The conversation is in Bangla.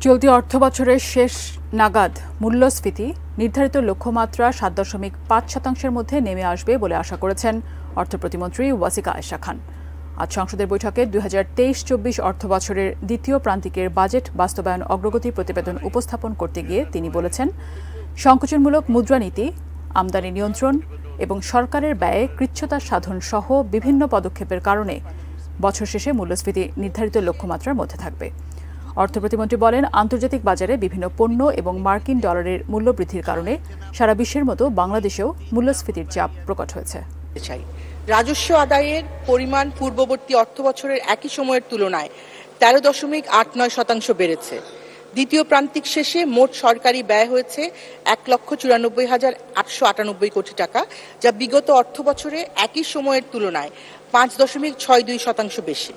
চলতি অর্থবছরের শেষ নাগাদ মূল্যস্ফীতি নির্ধারিত লক্ষ্যমাত্রা ৭.৫% মধ্যে নেমে আসবে বলে আশা করেছেন অর্থ প্রতিমন্ত্রী ওয়াসিকা আয়েশা খান। আজ সংসদের বৈঠকে ২০২৩-২৪ অর্থবছরের দ্বিতীয় প্রান্তিকের বাজেট বাস্তবায়ন অগ্রগতি প্রতিবেদন উপস্থাপন করতে গিয়ে তিনি বলেছেন, সংকোচনমূলক মুদ্রানীতি, আমদানি নিয়ন্ত্রণ এবং সরকারের ব্যয়ে কৃচ্ছ্রতা সাধন সহ বিভিন্ন পদক্ষেপের কারণে বছর শেষে মূল্যস্ফীতি নির্ধারিত লক্ষ্যমাত্রার মধ্যে থাকবে। অর্থ প্রতিমন্ত্রী বলেন, আন্তর্জাতিক বাজারে বিভিন্ন পণ্য এবং মার্কিন ডলারের মূল্য বৃদ্ধির কারণে সারা বিশ্বের মতো বাংলাদেশেও মূল্যস্ফীতির চাপ প্রকট হয়েছে। রাজস্ব আদায়ের পরিমাণ পূর্ববর্তী অর্থবছরের একই সময়ের তুলনায় 13.89% বেড়েছে। দ্বিতীয় প্রান্তিক শেষে মোট সরকারি ব্যয় হয়েছে ১,৯৪,৮৯৮ কোটি টাকা, যা বিগত অর্থবছরে একই সময়ের তুলনায় 5.62% বেশি।